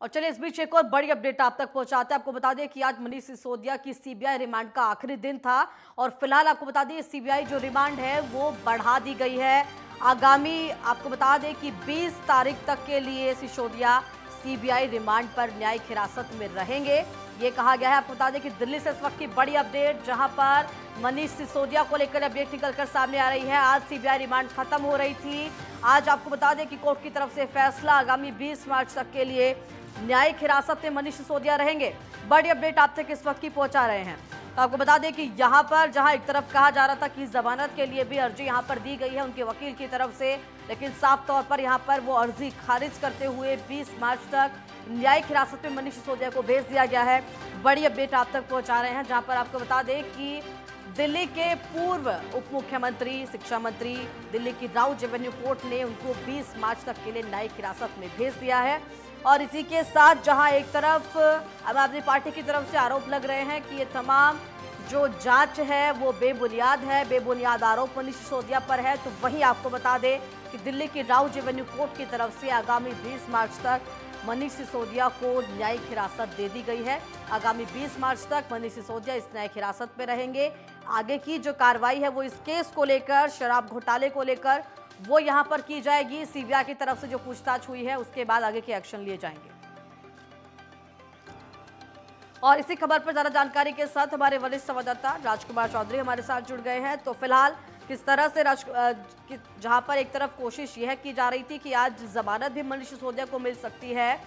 और चलिए इस बीच एक और बड़ी अपडेट आप तक पहुंचाते हैं। आपको बता दें कि आज मनीष सिसोदिया की सीबीआई रिमांड का आखिरी दिन था और फिलहाल आपको बता दें सीबीआई जो रिमांड है वो बढ़ा दी गई है। आगामी आपको बता दें कि 20 तारीख तक के लिए सिसोदिया सीबीआई रिमांड पर न्यायिक हिरासत में रहेंगे, ये कहा गया है। आपको बता दें कि दिल्ली से इस वक्त की बड़ी अपडेट, जहां पर मनीष सिसोदिया को लेकर अपडेट निकलकर सामने आ रही है। आज सीबीआई रिमांड खत्म हो रही थी। आज आपको बता दें कि कोर्ट की तरफ से फैसला आगामी 20 मार्च तक के लिए न्यायिक हिरासत में मनीष सिसोदिया रहेंगे। बड़ी अपडेट आप तक इस वक्त की पहुंचा रहे हैं। तो आपको बता दें कि यहां पर जहां एक तरफ कहा जा रहा था कि जमानत के लिए भी अर्जी यहां पर दी गई है उनके वकील की तरफ से, लेकिन साफ तौर पर यहां पर वो अर्जी खारिज करते हुए 20 मार्च तक न्यायिक हिरासत में मनीष सिसोदिया को भेज दिया गया है। बड़ी अपडेट आप तक पहुंचा रहे हैं, जहां पर आपको बता दें कि दिल्ली के पूर्व उप मुख्यमंत्री, शिक्षा मंत्री, दिल्ली की राउज एवेन्यू कोर्ट ने उनको 20 मार्च तक के लिए न्यायिक हिरासत में भेज दिया है। और इसी के साथ जहां एक तरफ अब आदमी पार्टी की तरफ से आरोप लग रहे हैं कि ये तमाम जो जांच है वो बेबुनियाद है, बेबुनियाद आरोप मनीष सिसोदिया पर है, तो वहीं आपको बता दें कि दिल्ली की राउज एवेन्यू कोर्ट की तरफ से आगामी 20 मार्च तक मनीष सिसोदिया को न्यायिक हिरासत दे दी गई है। आगामी 20 मार्च तक मनीष सिसोदिया इस न्यायिक हिरासत में रहेंगे। आगे की जो कार्रवाई है वो इस केस को लेकर, शराब घोटाले को लेकर, वो यहां पर की जाएगी। सीबीआई की तरफ से जो पूछताछ हुई है उसके बाद आगे के एक्शन लिए जाएंगे। और इसी खबर पर ज्यादा जानकारी के साथ हमारे वरिष्ठ संवाददाता राजकुमार चौधरी हमारे साथ जुड़ गए हैं। तो फिलहाल किस तरह से जहां पर एक तरफ कोशिश यह की जा रही थी कि आज जमानत भी मनीष सिसोदिया को मिल सकती है,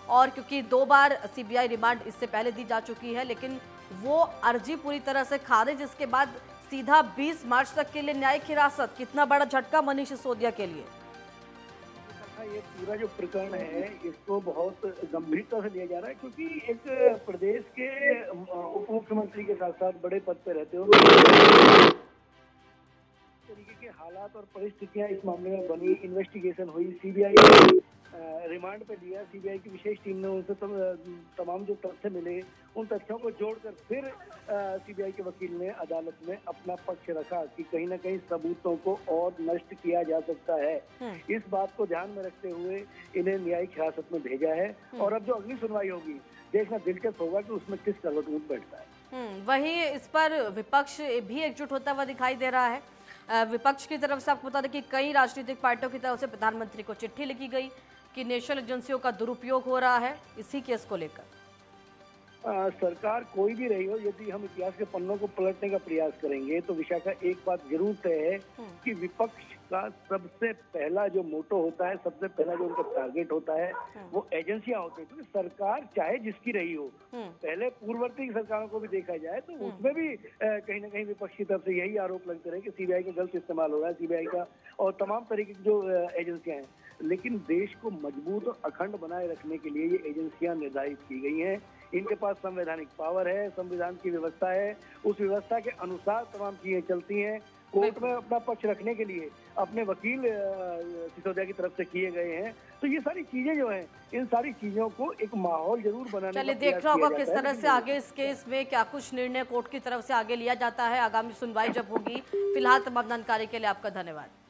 और क्योंकि 2 बार सीबीआई रिमांड इससे पहले दी जा चुकी है, लेकिन वो अर्जी पूरी तरह से खारिज, इसके बाद सीधा 20 मार्च तक के लिए न्यायिक हिरासत। कितना बड़ा झटका मनीष सिसोदिया के लिए। ये पूरा जो प्रकरण है इसको बहुत गंभीरता से लिया जा रहा है, क्योंकि एक प्रदेश के उप मुख्यमंत्री के साथ साथ बड़े पद पे रहते हो तरीके के हालात और परिस्थितियां इस मामले में बनी, इन्वेस्टिगेशन हुई, सीबीआई रिमांड पे लिया, सीबीआई की विशेष टीम ने उनसे तमाम जो तथ्य मिले उन तथ्यों को जोड़कर फिर सीबीआई के वकील ने अदालत में अपना पक्ष रखा कि कहीं ना कहीं सबूतों को और नष्ट किया जा सकता है। इस बात को ध्यान में रखते हुए इन्हें न्यायिक हिरासत में भेजा है। और अब जो अगली सुनवाई होगी देखना दिलचस्प होगा कि उसमें किस करवट बैठता है। वही इस पर विपक्ष भी एकजुट होता हुआ दिखाई दे रहा है। विपक्ष की तरफ से आपको बता दें कि कई राजनीतिक पार्टियों की तरफ से प्रधानमंत्री को चिट्ठी लिखी गई कि नेशनल एजेंसियों का दुरुपयोग हो रहा है इसी केस को लेकर। सरकार कोई भी रही हो, यदि हम इतिहास के पन्नों को पलटने का प्रयास करेंगे तो विशाखा एक बात जरूर तय है कि विपक्ष का सबसे पहला जो मोटो होता है, सबसे पहला जो उनका टारगेट होता है वो एजेंसियां होती है। क्योंकि सरकार चाहे जिसकी रही हो, पहले पूर्ववर्ती सरकारों को भी देखा जाए तो उसमें भी कहीं ना कहीं विपक्ष की तरफ से यही आरोप लगते रहे कि सीबीआई का गलत इस्तेमाल हो रहा है, सीबीआई का और तमाम तरीके की जो एजेंसियां हैं। लेकिन देश को मजबूत और अखंड बनाए रखने के लिए ये एजेंसियां निर्धारित की गई हैं। इनके पास संवैधानिक पावर है, संविधान की व्यवस्था है, उस व्यवस्था के अनुसार तमाम चीजें चलती हैं। कोर्ट में अपना पक्ष रखने के लिए अपने वकील सिसोदिया की तरफ से किए गए हैं। तो ये सारी चीजें जो हैं, इन सारी चीजों को एक माहौल जरूर बनाने चलिए देखना होगा किस तरह से आगे इस केस में क्या कुछ निर्णय कोर्ट की तरफ से आगे लिया जाता है। आगामी सुनवाई जब होगी। फिलहाल तमाम जानकारी के लिए आपका धन्यवाद।